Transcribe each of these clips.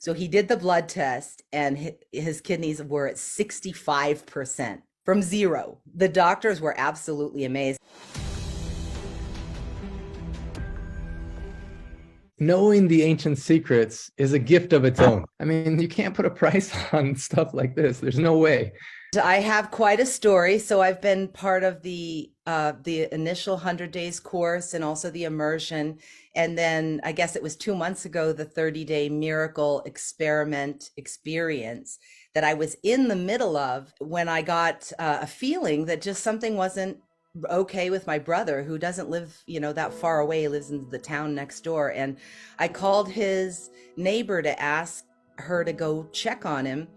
So he did the blood test and his kidneys were at 65% from zero. The doctors were absolutely amazed. Knowing the ancient secrets is a gift of its own. I mean, you can't put a price on stuff like this. There's no way. I have quite a story. So I've been part of the initial 100 days course and also the immersion. And then I guess it was 2 months ago, the 30-day miracle experiment experience that I was in the middle of when I got a feeling that just something wasn't okay with my brother who doesn't live, that far away. He lives in the town next door. And I called his neighbor to ask her to go check on him.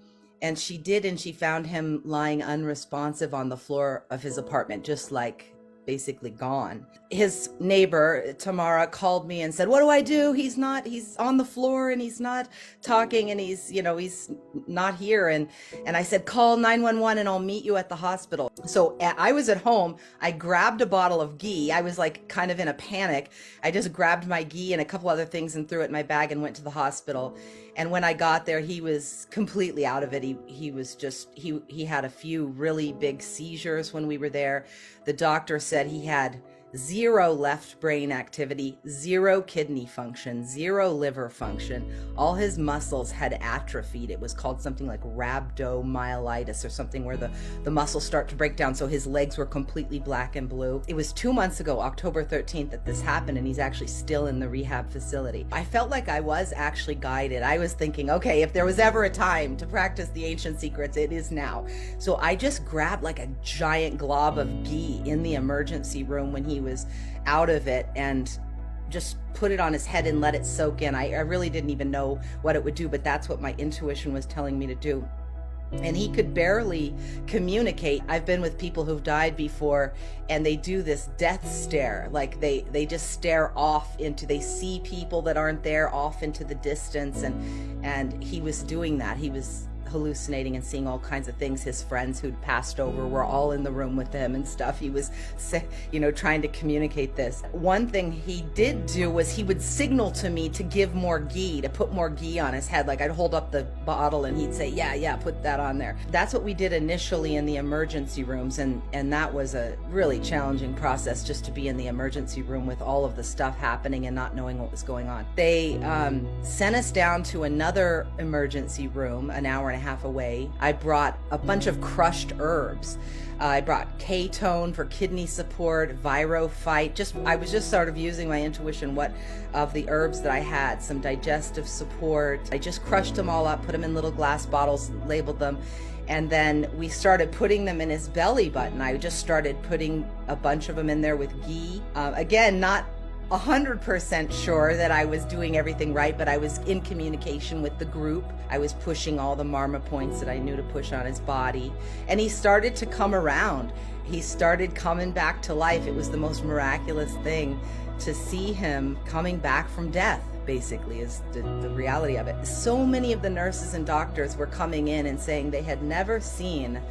And she did, and she found him lying unresponsive on the floor of his apartment, just like basically gone. His neighbor, Tamara, called me and said, "What do I do? He's on the floor and he's not talking and he's not here." And I said, "Call 911 and I'll meet you at the hospital." So I was at home. I grabbed a bottle of ghee. I was like kind of in a panic. I just grabbed my ghee and a couple other things and threw it in my bag and went to the hospital. And when I got there, he was completely out of it. He had a few really big seizures when we were there. The doctor said he had zero left brain activity, zero kidney function, zero liver function. All his muscles had atrophied. It was called something like rhabdomyolysis or something where the muscles start to break down. So his legs were completely black and blue. It was 2 months ago, October 13th, that this happened, and he's actually still in the rehab facility. I felt like I was actually guided. I was thinking, okay, if there was ever a time to practice the ancient secrets, it is now. So I just grabbed like a giant glob of ghee in the emergency room when he was out of it and just put it on his head and let it soak in. I really didn't even know what it would do, but that's what my intuition was telling me to do. And he could barely communicate. I've been with people who've died before and they do this death stare. Like they just stare off they see people that aren't there off into the distance. And he was doing that. He was hallucinating and seeing all kinds of things. His friends who'd passed over were all in the room with him and stuff. He was, trying to communicate this. One thing he did do was he would signal to me to give more ghee, to put more ghee on his head. Like I'd hold up the bottle and he'd say, yeah, put that on there. That's what we did initially in the emergency rooms. And that was a really challenging process, just to be in the emergency room with all of the stuff happening and not knowing what was going on. They sent us down to another emergency room an hour and a half away. I brought a bunch of crushed herbs. I brought ketone for kidney support, virophyte. I was just sort of using my intuition, what of the herbs that I had, some digestive support. I just crushed them all up, put them in little glass bottles, labeled them. And then we started putting them in his belly button. I just started putting a bunch of them in there with ghee. Again, not 100% sure that I was doing everything right, but I was in communication with the group. I was pushing all the marma points that I knew to push on his body. And he started to come around. He started coming back to life. It was the most miraculous thing to see him coming back from death, basically, is the reality of it. So many of the nurses and doctors were coming in and saying they had never seen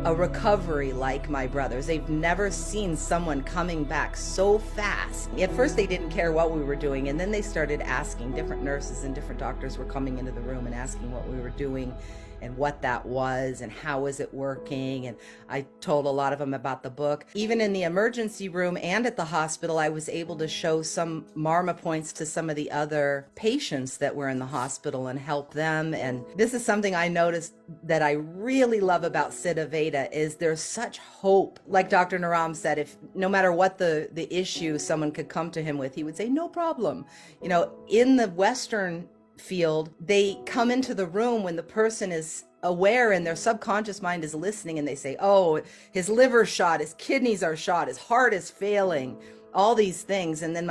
a recovery like my brother's. They've never seen someone coming back so fast. At first they didn't care what we were doing, and then they started asking. Different nurses and different doctors were coming into the room and asking what we were doing and what that was and how was it working. And I told a lot of them about the book. Even in the emergency room and at the hospital, I was able to show some marma points to some of the other patients that were in the hospital and help them. And this is something I noticed that I really love about Siddha Veda is there's such hope. Like Dr. Naram said, if no matter what the issue someone could come to him with, he would say, no problem. In the Western field, they come into the room when the person is aware and their subconscious mind is listening, and they say, oh, his liver's shot, his kidneys are shot, his heart is failing, all these things. And then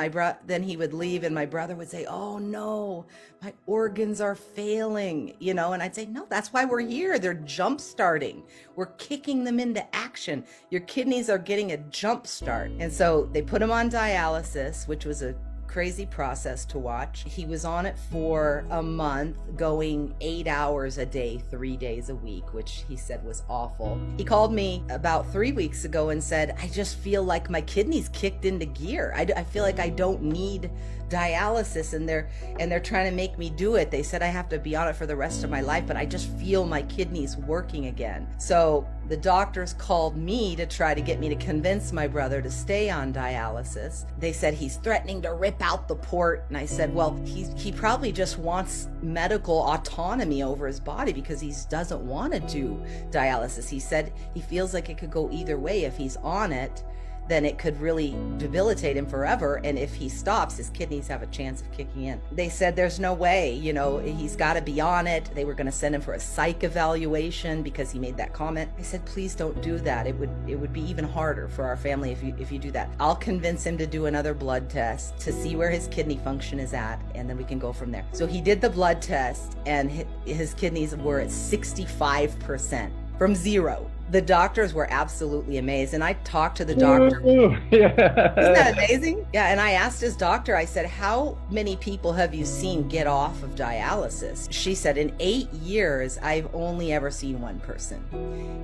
then he would leave and my brother would say, oh no, my organs are failing, and I'd say, no, that's why we're here. They're jump starting. We're kicking them into action. Your kidneys are getting a jump start. And so they put him on dialysis, which was a crazy process to watch. He was on it for a month, going 8 hours a day, 3 days a week, which he said was awful. He called me about 3 weeks ago and said, I just feel like my kidneys kicked into gear. I feel like I don't need dialysis, and they're trying to make me do it. They said I have to be on it for the rest of my life, but I just feel my kidneys working again. So the doctors called me to try to get me to convince my brother to stay on dialysis. They said he's threatening to rip out the port, and I said, well, he probably just wants medical autonomy over his body because he doesn't want to do dialysis. He said he feels like it could go either way. If he's on it, then it could really debilitate him forever. And if he stops, his kidneys have a chance of kicking in. They said there's no way, he's got to be on it. They were going to send him for a psych evaluation because he made that comment. I said, please don't do that. It would be even harder for our family if you do that. I'll convince him to do another blood test to see where his kidney function is at, and then we can go from there. So he did the blood test, and his kidneys were at 65% from 0. The doctors were absolutely amazed, and I talked to the doctor. Yeah. Isn't that amazing? Yeah, and I asked his doctor, I said, how many people have you seen get off of dialysis? She said, in 8 years, I've only ever seen one person.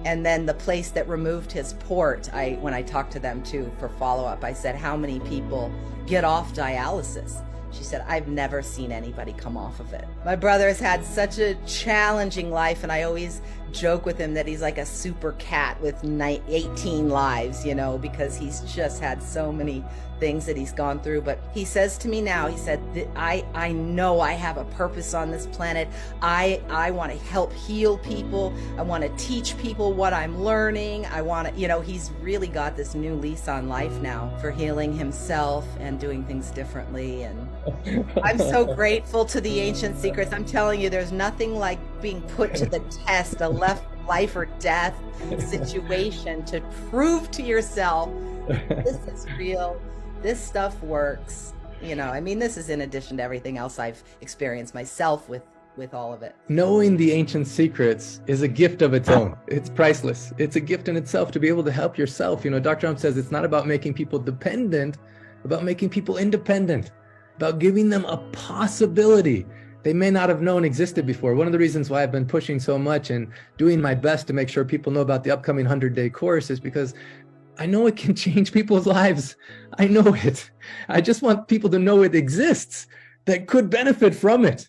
And then the place that removed his port, when I talked to them too for follow-up, I said, how many people get off dialysis? She said, I've never seen anybody come off of it. My brother has had such a challenging life, and I always joke with him that he's like a super cat with 18 lives, because he's just had so many things that he's gone through. But he says to me now, he said, I know I have a purpose on this planet. I want to help heal people. I want to teach people what I'm learning. I want to, he's really got this new lease on life now for healing himself and doing things differently. And I'm so grateful to the Ancient Secrets. I'm telling you, there's nothing like being put to the test, a life or death situation to prove to yourself this is real. This stuff works. This is in addition to everything else I've experienced myself with all of it. Knowing the ancient secrets is a gift of its own. It's priceless. It's a gift in itself to be able to help yourself. Dr. Trump says it's not about making people dependent, about making people independent, about giving them a possibility they may not have known existed before. One of the reasons why I've been pushing so much and doing my best to make sure people know about the upcoming 100-day course is because I know it can change people's lives. I know it. I just want people to know it exists, that could benefit from it.